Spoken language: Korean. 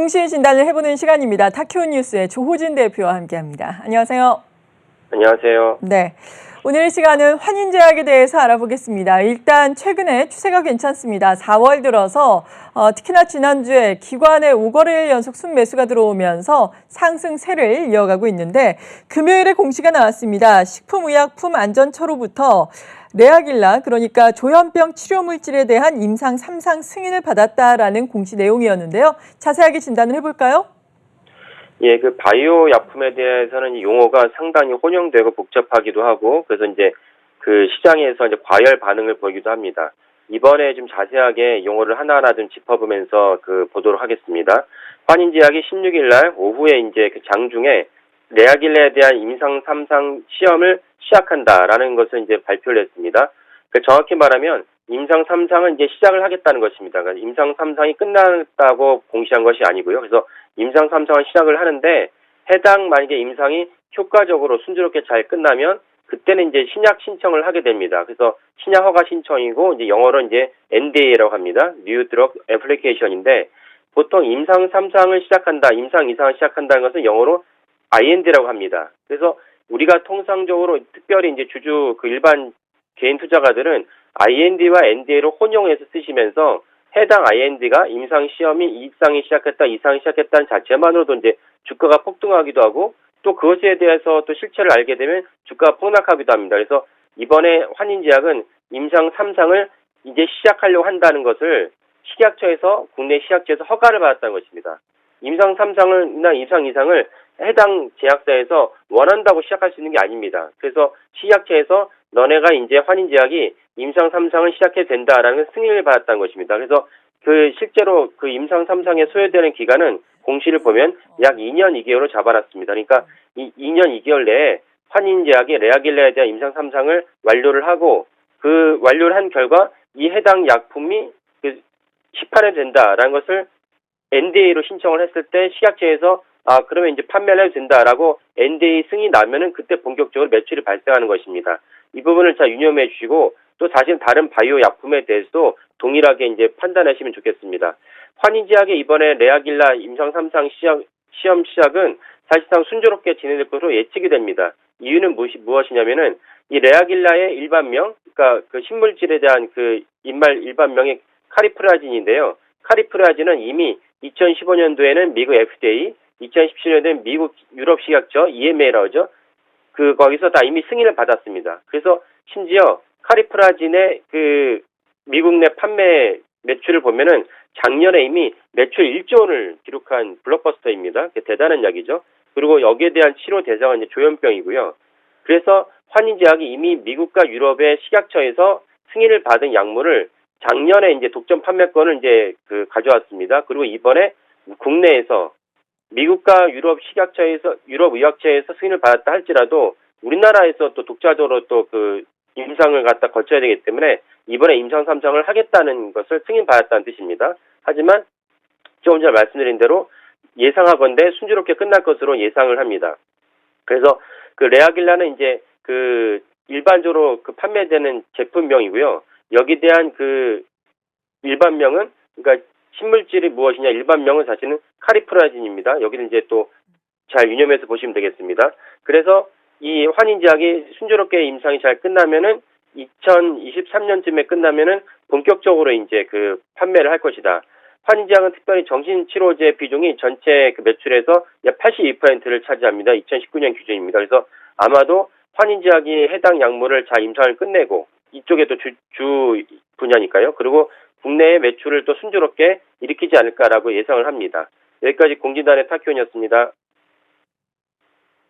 동시에 진단을 해보는 시간입니다. 타큐 뉴스의 조호진 대표와 함께합니다. 안녕하세요. 안녕하세요. 네, 오늘 시간은 환인제약에 대해서 알아보겠습니다. 일단 최근에 추세가 괜찮습니다. 4월 들어서 특히나 지난주에 기관의 5거래일 연속 순매수가 들어오면서 상승세를 이어가고 있는데 금요일에 공시가 나왔습니다. 식품의약품안전처로부터 레아길라, 그러니까 조현병 치료물질에 대한 임상 3상 승인을 받았다라는 공시 내용이었는데요. 자세하게 진단을 해볼까요? 예, 그 바이오 약품에 대해서는 이 용어가 상당히 혼용되고 복잡하기도 하고, 그래서 이제 그 시장에서 이제 과열 반응을 보이기도 합니다. 이번에 좀 자세하게 용어를 하나하나 좀 짚어보면서 보도록 하겠습니다. 환인제약이 16일 날 오후에 이제 그 장중에 레아길라에 대한 임상 3상 시험을 시작한다라는 것을 이제 발표를 했습니다. 정확히 말하면 임상 3상은 이제 시작을 하겠다는 것입니다. 그러니까 임상 3상이 끝났다고 공시한 것이 아니고요. 그래서 임상 3상을 시작을 하는데 해당 만약에 임상이 효과적으로 순조롭게 잘 끝나면 그때는 이제 신약 신청을 하게 됩니다. 그래서 신약 허가 신청이고 이제 영어로 이제 NDA라고 합니다. New Drug Application인데 보통 임상 3상을 시작한다, 임상 2상을 시작한다는 것은 영어로 IND라고 합니다. 그래서 우리가 통상적으로 특별히 이제 주주 일반 개인 투자가들은 IND와 NDA를 혼용해서 쓰시면서 해당 IND가 임상 시험이 2상이 시작했다, 2상이 시작했다는 자체만으로도 이제 주가가 폭등하기도 하고 또 그것에 대해서 또 실체를 알게 되면 주가가 폭락하기도 합니다. 그래서 이번에 환인제약은 임상 3상을 이제 시작하려고 한다는 것을 식약처에서 국내 식약처에서 허가를 받았다는 것입니다. 임상 3상이나 임상 2상을 해당 제약사에서 원한다고 시작할 수 있는 게 아닙니다. 그래서 식약처에서 너네가 이제 환인제약이 임상 3상을 시작해도 된다라는 승인을 받았다는 것입니다. 그래서 실제로 임상 3상에 소요되는 기간은 공시를 보면 약 2년 2개월로 잡아놨습니다. 그러니까 이 2년 2개월 내에 환인제약이 레아길라에 대한 임상 3상을 완료를 하고 그 완료를 한 결과 이 해당 약품이 시판이 된다라는 것을 NDA로 신청을 했을 때 식약처에서 그러면 이제 판매를 해도 된다라고 NDA 승인이 나면은 그때 본격적으로 매출이 발생하는 것입니다. 이 부분을 잘 유념해 주시고 또 사실 다른 바이오 약품에 대해서도 동일하게 이제 판단하시면 좋겠습니다. 환인제약의 이번에 레아길라 임상 3상 시험 시작은 사실상 순조롭게 진행될 것으로 예측이 됩니다. 이유는 무엇이냐면은 이 레아길라의 일반명, 그러니까 그 신물질에 대한 일반명이 카리프라진인데요. 카리프라진은 이미 2015년도에는 미국 FDA, 2017년도에는 미국 유럽식약처 EMA라고 하죠. 거기서 다 이미 승인을 받았습니다. 그래서 심지어 카리프라진의 미국 내 판매 매출을 보면은 작년에 이미 매출 1조 원을 기록한 블록버스터입니다. 대단한 약이죠. 그리고 여기에 대한 치료 대상은 이제 조현병이고요. 그래서 환인제약이 이미 미국과 유럽의 식약처에서 승인을 받은 약물을 작년에 이제 독점 판매권을 이제 가져왔습니다. 그리고 이번에 국내에서 미국과 유럽 식약처에서 유럽 의약처에서 승인을 받았다 할지라도 우리나라에서 또 독자적으로 또 임상을 갖다 거쳐야 되기 때문에 이번에 임상 3상을 하겠다는 것을 승인받았다는 뜻입니다. 하지만 조금 전에 말씀드린 대로 예상하건대 순조롭게 끝날 것으로 예상을 합니다. 그래서 레아길라는 이제 일반적으로 판매되는 제품명이고요. 여기에 대한 일반명은 그러니까 신물질이 무엇이냐 일반명은 사실은 카리프라진입니다. 여기는 이제 또 잘 유념해서 보시면 되겠습니다. 그래서 이 환인제약이 순조롭게 임상이 잘 끝나면은 2023년쯤에 끝나면은 본격적으로 이제 판매를 할 것이다. 환인제약은 특별히 정신치료제 비중이 전체 매출에서 약 82%를 차지합니다. 2019년 기준입니다. 그래서 아마도 환인제약이 해당 약물을 잘 임상을 끝내고 이쪽에 또 주 분야니까요. 그리고 국내의 매출을 또 순조롭게 일으키지 않을까라고 예상을 합니다. 여기까지 공진단의 타키온이었습니다.